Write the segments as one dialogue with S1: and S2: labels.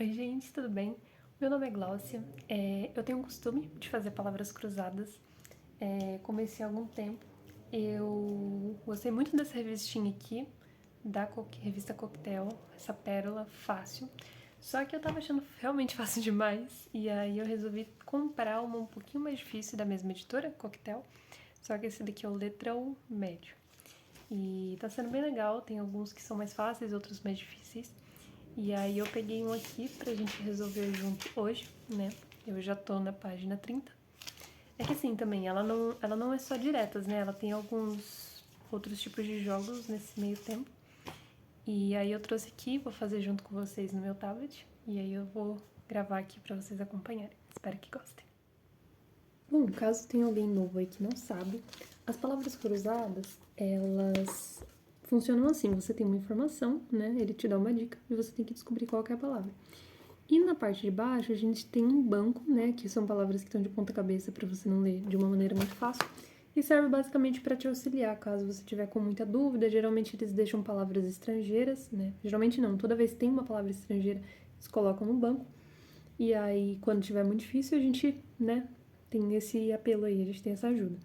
S1: Oi, gente, tudo bem? Meu nome é Gláucia. Eu tenho o costume de fazer palavras cruzadas. Comecei há algum tempo. Eu gostei muito dessa revistinha aqui, da revista Coquetel, essa pérola fácil. Só que eu tava achando realmente fácil demais. E aí eu resolvi comprar uma um pouquinho mais difícil da mesma editora, Coquetel. Só que esse daqui é o Letrão Médio. E tá sendo bem legal, tem alguns que são mais fáceis, outros mais difíceis. E aí eu peguei um aqui pra gente resolver junto hoje, né? Eu já tô na página 30. É que assim também, ela não é só diretas, né? Ela tem alguns outros tipos de jogos nesse meio tempo. E aí eu trouxe aqui, vou fazer junto com vocês no meu tablet. E aí eu vou gravar aqui pra vocês acompanharem. Espero que gostem. Bom, caso tenha alguém novo aí que não sabe, as palavras cruzadas, elas funcionam assim, você tem uma informação, né, ele te dá uma dica e você tem que descobrir qual que é a palavra. E na parte de baixo a gente tem um banco, né, que são palavras que estão de ponta cabeça para você não ler de uma maneira muito fácil, e serve basicamente para te auxiliar caso você tiver com muita dúvida. Geralmente eles deixam palavras estrangeiras, né, geralmente não, toda vez que tem uma palavra estrangeira eles colocam no banco, e aí quando tiver muito difícil a gente, né, tem esse apelo aí, a gente tem essa ajuda.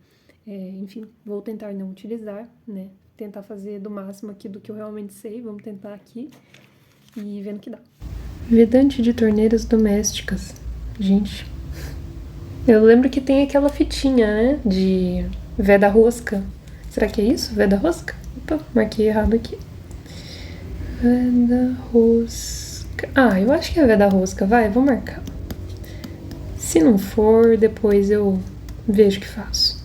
S1: Enfim, vou tentar não utilizar, né? Tentar fazer do máximo aqui do que eu realmente sei. Vamos tentar aqui e vendo que dá. Vedante de torneiras domésticas. Gente, eu lembro que tem aquela fitinha, né? De veda rosca. Será que é isso? Veda rosca? Opa, marquei errado aqui. Veda rosca. Ah, eu acho que é veda rosca. Vai, vou marcar. Se não for, depois eu vejo o que faço.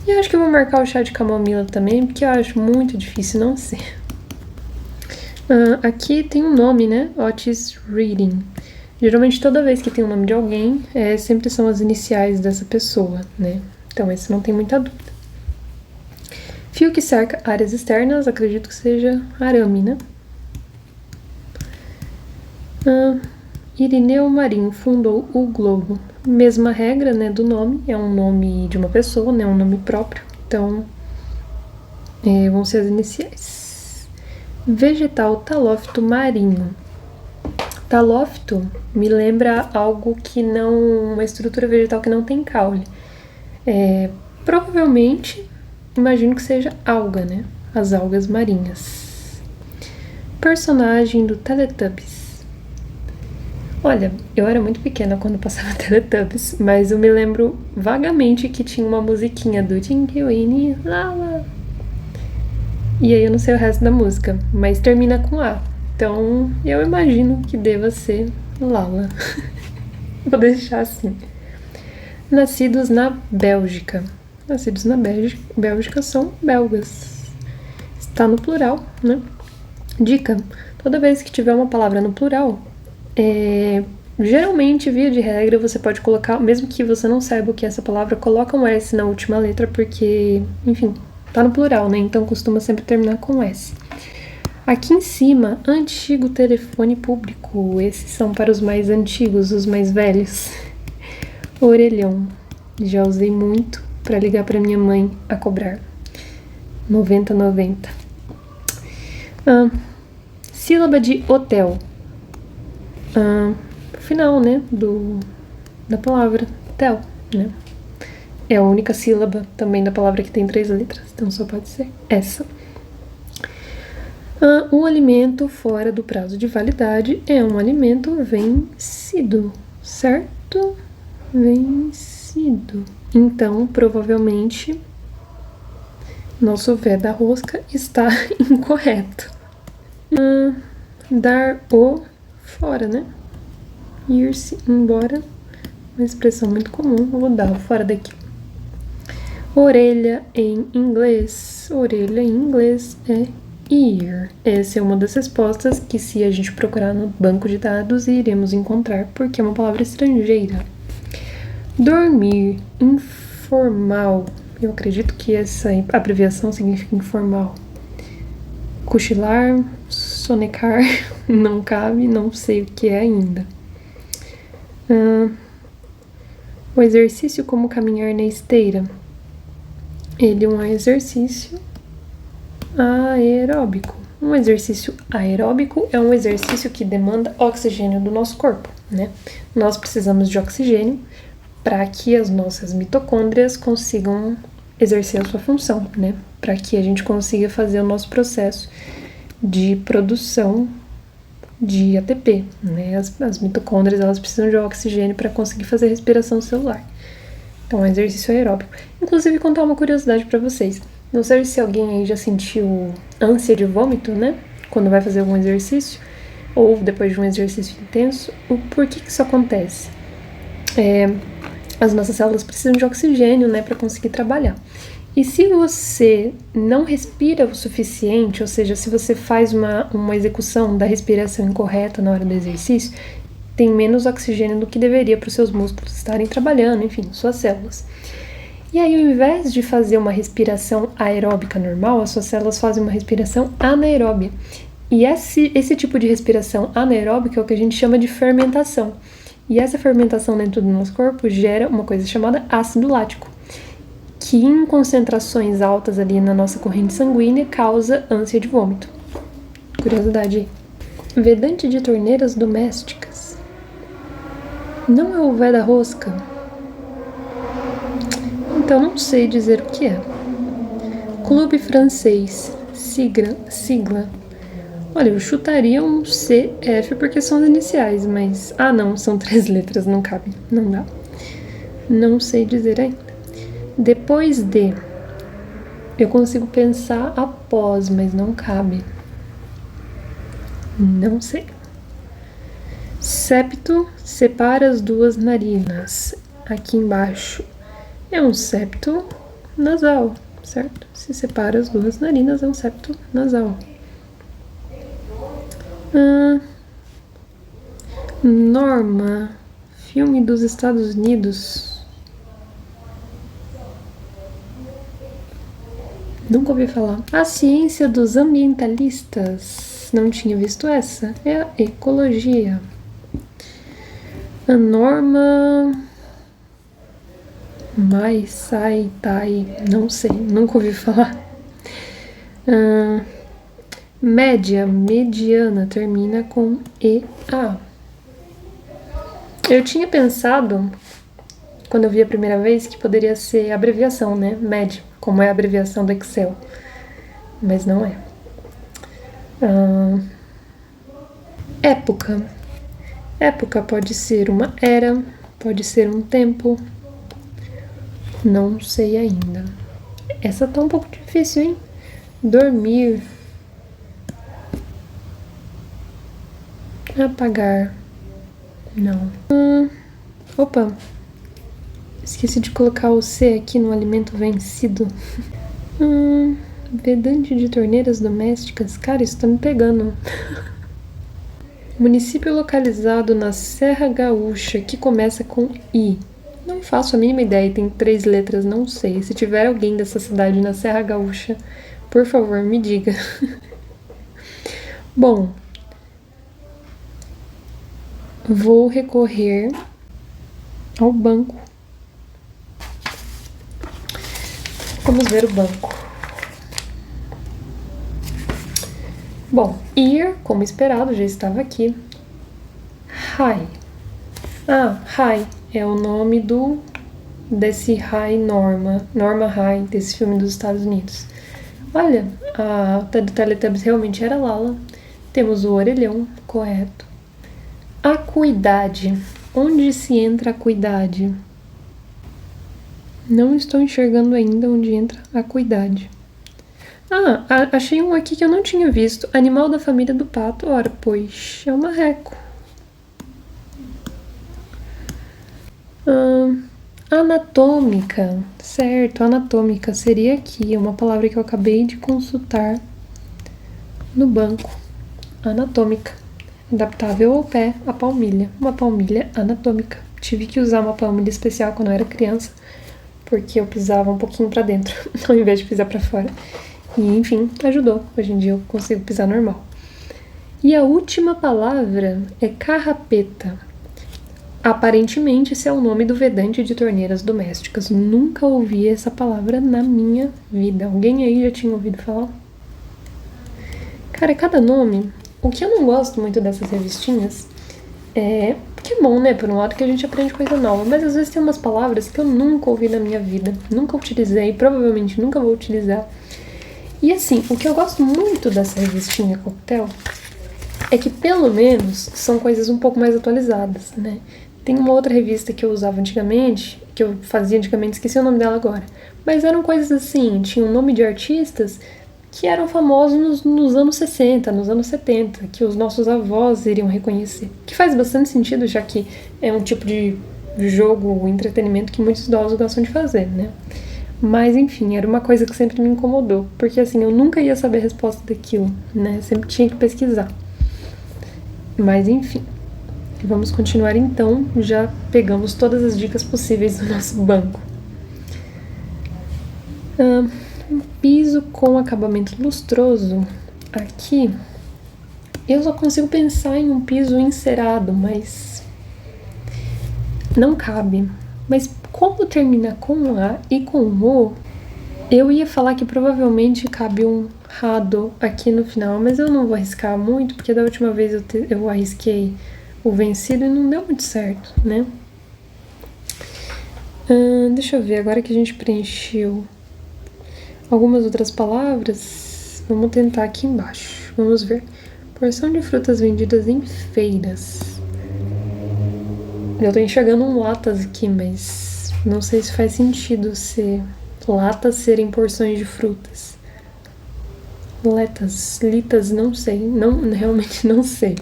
S1: E acho que eu vou marcar o chá de camomila também, porque eu acho muito difícil não ser. Aqui tem um nome, né? Otis Reading. Geralmente toda vez que tem o nome de alguém, sempre são as iniciais dessa pessoa, né? Então esse não tem muita dúvida. Fio que cerca áreas externas, acredito que seja arame, né? Irineu Marinho fundou o Globo. Mesma regra, né, do nome, é um nome de uma pessoa, né, um nome próprio, então vão ser as iniciais. Vegetal talófito marinho. Talófito me lembra algo que não, uma estrutura vegetal que não tem caule. Provavelmente, imagino que seja alga, né, as algas marinhas. Personagem do Teletubbies. Olha, eu era muito pequena quando passava Teletubbies, mas eu me lembro vagamente que tinha uma musiquinha do Tinky Winnie, Lala. E aí eu não sei o resto da música, mas termina com A. Então eu imagino que deva ser Lala. Vou deixar assim. Nascidos na Bélgica. Nascidos na Bélgica são belgas. Está no plural, né? Dica: toda vez que tiver uma palavra no plural, geralmente, via de regra, você pode colocar, mesmo que você não saiba o que é essa palavra, coloca um S na última letra, porque, enfim, tá no plural, né? Então costuma sempre terminar com S. Aqui em cima, antigo telefone público. Esses são para os mais antigos, os mais velhos. Orelhão. Já usei muito para ligar para minha mãe a cobrar. 90,90. Sílaba de hotel. Final, né, da palavra tel, né? É a única sílaba também da palavra que tem 3 letras, então só pode ser essa. Um alimento fora do prazo de validade é um alimento vencido, certo? Vencido. Então, provavelmente, nosso vé da rosca está incorreto. Dar o fora, né? Ir-se embora, uma expressão muito comum, vou dar fora daqui. Orelha em inglês. Orelha em inglês é ear. Essa é uma das respostas que, se a gente procurar no banco de dados, iremos encontrar, porque é uma palavra estrangeira. Dormir, informal. Eu acredito que essa abreviação significa informal. Cochilar, sonecar, não cabe, não sei o que é ainda. O exercício como caminhar na esteira. Ele é um exercício aeróbico. Um exercício aeróbico é um exercício que demanda oxigênio do nosso corpo, né? Nós precisamos de oxigênio para que as nossas mitocôndrias consigam exercer a sua função, né? Para que a gente consiga fazer o nosso processo de produção de ATP, né? As mitocôndrias, elas precisam de oxigênio para conseguir fazer a respiração celular. Então, é um exercício aeróbico. Inclusive, contar uma curiosidade para vocês. Não sei se alguém aí já sentiu ânsia de vômito, né? Quando vai fazer algum exercício, ou depois de um exercício intenso. Por que isso acontece? As nossas células precisam de oxigênio, né, para conseguir trabalhar. E se você não respira o suficiente, ou seja, se você faz uma execução da respiração incorreta na hora do exercício, tem menos oxigênio do que deveria para os seus músculos estarem trabalhando, enfim, suas células. E aí, ao invés de fazer uma respiração aeróbica normal, as suas células fazem uma respiração anaeróbia. E esse tipo de respiração anaeróbica é o que a gente chama de fermentação. E essa fermentação dentro do nosso corpo gera uma coisa chamada ácido lático, que em concentrações altas ali na nossa corrente sanguínea causa ânsia de vômito. Curiosidade aí. Vedante de torneiras domésticas. Não é o vé da rosca? Então não sei dizer o que é. Clube francês. Sigla. Olha, eu chutaria um CF porque são as iniciais, mas... Ah, não, são 3 letras, não cabe, não dá. Não sei dizer ainda. Depois de... Eu consigo pensar após, mas não cabe. Não sei. Septo separa as duas narinas. Aqui embaixo é um septo nasal, certo? Se separa as duas narinas, é um septo nasal. Norma, filme dos Estados Unidos. Nunca ouvi falar. A ciência dos ambientalistas. Não tinha visto essa. É a ecologia. A norma... Tai, não sei, nunca ouvi falar. Média, mediana, termina com EA. Eu tinha pensado, quando eu vi a primeira vez, que poderia ser abreviação, né? Média, como é a abreviação do Excel. Mas não é. Época. Época pode ser uma era, pode ser um tempo. Não sei ainda. Essa tá um pouco difícil, hein? Dormir. Apagar. Não. Opa. Esqueci de colocar o C aqui no alimento vencido. Vedante de torneiras domésticas. Cara, isso tá me pegando. Município localizado na Serra Gaúcha, que começa com I. Não faço a mínima ideia, tem 3 letras, não sei. Se tiver alguém dessa cidade na Serra Gaúcha, por favor, me diga. Bom, vou recorrer ao banco. Vamos ver o banco. Bom, ir, como esperado, já estava aqui. High. High é o nome desse High Norma High, desse filme dos Estados Unidos. Olha, a do Teletubbies realmente era Lala. Temos o orelhão, correto. Acuidade. Onde se entra a acuidade? Não estou enxergando ainda onde entra a acuidade. Achei um aqui que eu não tinha visto. Animal da família do pato. Ora, pois, é o marreco. Anatômica. Certo, anatômica seria aqui. Uma palavra que eu acabei de consultar no banco. Anatômica. Adaptável ao pé, a palmilha. Uma palmilha anatômica. Tive que usar uma palmilha especial quando eu era criança, porque eu pisava um pouquinho pra dentro, ao invés de pisar pra fora. E, enfim, ajudou. Hoje em dia eu consigo pisar normal. E a última palavra é carrapeta. Aparentemente, esse é o nome do vedante de torneiras domésticas. Nunca ouvi essa palavra na minha vida. Alguém aí já tinha ouvido falar? Cara, cada nome. O que eu não gosto muito dessas revistinhas é. Porque é bom, né? Por um lado que a gente aprende coisa nova, mas às vezes tem umas palavras que eu nunca ouvi na minha vida, nunca utilizei, provavelmente nunca vou utilizar. E assim, o que eu gosto muito dessa revistinha Coquetel é que pelo menos são coisas um pouco mais atualizadas, né? Tem uma outra revista que eu usava antigamente, que eu fazia antigamente, esqueci o nome dela agora. Mas eram coisas assim, tinha um nome de artistas que eram famosos nos anos 60, nos anos 70, que os nossos avós iriam reconhecer. Que faz bastante sentido, já que é um tipo de jogo, entretenimento que muitos idosos gostam de fazer, né? Mas enfim, era uma coisa que sempre me incomodou, porque assim, eu nunca ia saber a resposta daquilo, né? Sempre tinha que pesquisar. Mas enfim, vamos continuar então, já pegamos todas as dicas possíveis do nosso banco. Um piso com acabamento lustroso. Aqui, eu só consigo pensar em um piso encerado, mas não cabe. Mas como termina com A e com O, eu ia falar que provavelmente cabe um rado aqui no final, mas eu não vou arriscar muito, porque da última vez eu arrisquei o vencido e não deu muito certo, né? Deixa eu ver, agora que a gente preencheu algumas outras palavras, vamos tentar aqui embaixo. Vamos ver. Porção de frutas vendidas em feiras. Eu tô enxergando um latas aqui, mas não sei se faz sentido ser latas serem porções de frutas. Litas, não sei. Não, realmente não sei.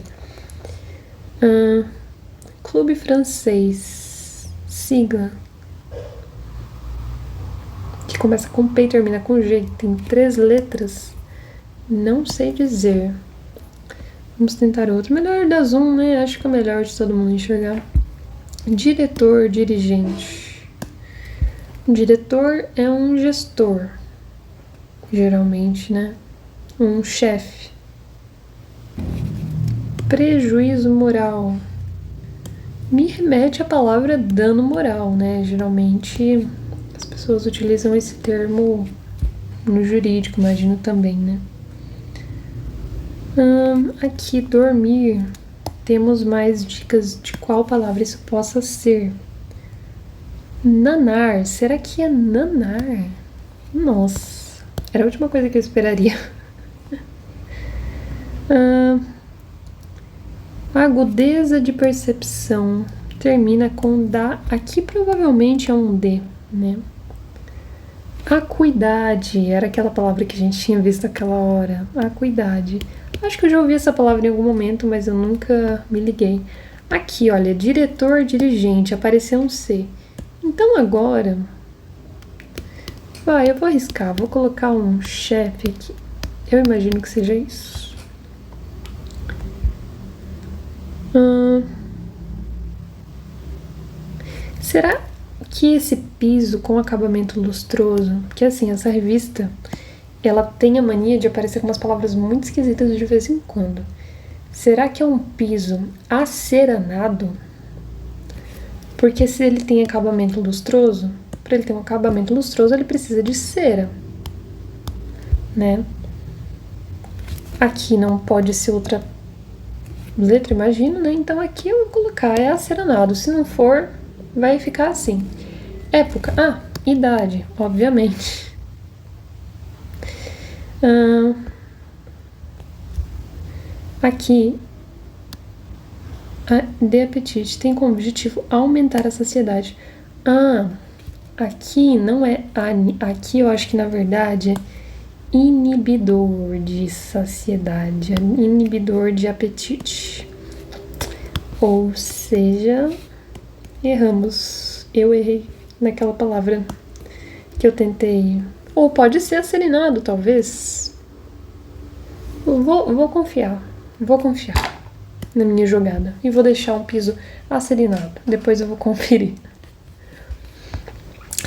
S1: Clube francês. Sigla. Que começa com P e termina com G. Tem 3 letras. Não sei dizer. Vamos tentar outro. Melhor das um, né? Acho que é melhor de todo mundo enxergar. Diretor, dirigente. Um diretor é um gestor, geralmente, né? Um chefe. Prejuízo moral. Me remete à palavra dano moral, né? Geralmente as pessoas utilizam esse termo no jurídico, imagino também, né? Aqui, dormir. Temos mais dicas de qual palavra isso possa ser. Nanar. Será que é nanar? Nossa. Era a última coisa que eu esperaria. Agudeza de percepção. Termina com da. Aqui provavelmente é um D, né? Acuidade. Era aquela palavra que a gente tinha visto aquela hora. Acuidade. Acho que eu já ouvi essa palavra em algum momento, mas eu nunca me liguei. Aqui, olha, diretor, dirigente, apareceu um C. Então agora, eu vou arriscar, vou colocar um chefe aqui. Eu imagino que seja isso. Será que esse piso com acabamento lustroso, que assim, essa revista, ela tem a mania de aparecer com umas palavras muito esquisitas de vez em quando. Será que é um piso aceranado? Porque se ele tem acabamento lustroso, para ele ter um acabamento lustroso, ele precisa de cera, né? Aqui não pode ser outra letra, imagino, né? Então aqui eu vou colocar é aceranado. Se não for, vai ficar assim. Época. Idade, obviamente. Aqui, de apetite tem como objetivo aumentar a saciedade. Aqui não é aqui eu acho que na verdade é inibidor de saciedade, inibidor de apetite. Ou seja, erramos. Eu errei naquela palavra que eu tentei. Ou pode ser acerenado, talvez. Vou confiar. Vou confiar na minha jogada. E vou deixar um piso acerenado. Depois eu vou conferir.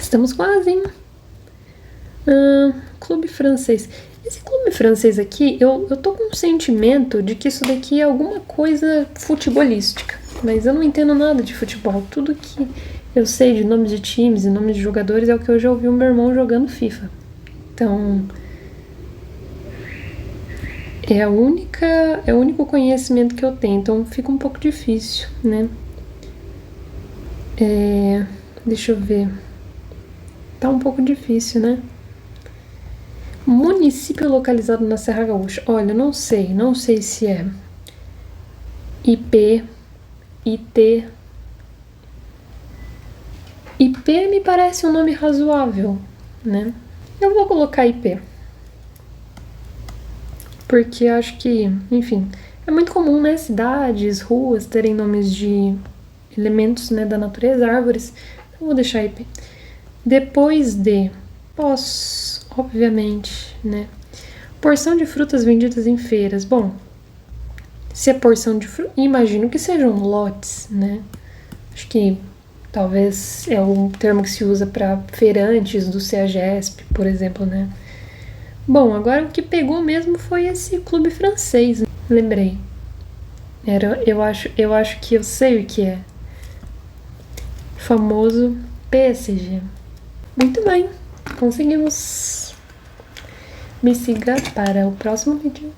S1: Estamos quase, hein? Clube francês. Esse clube francês aqui, eu tô com um sentimento de que isso daqui é alguma coisa futebolística. Mas eu não entendo nada de futebol. Tudo que eu sei de nomes de times e nomes de jogadores é o que eu já ouvi o meu irmão jogando FIFA. Então, É o único conhecimento que eu tenho, então fica um pouco difícil, né? Deixa eu ver. Tá um pouco difícil, né? Município localizado na Serra Gaúcha. Olha, não sei se é IP, IT. IP me parece um nome razoável, né? Eu vou colocar IP. Porque acho que, enfim, é muito comum, né? Cidades, ruas terem nomes de elementos, né, da natureza, árvores. Então, vou deixar IP. Depois de pós, obviamente, né? Porção de frutas vendidas em feiras. Bom, se é porção de fruta, imagino que sejam lotes, né? Acho que talvez é um termo que se usa para feirantes do CEAGESP, por exemplo, né? Bom, agora o que pegou mesmo foi esse clube francês, né? Lembrei. Eu acho que eu sei o que é. Famoso PSG. Muito bem, conseguimos. Me siga para o próximo vídeo.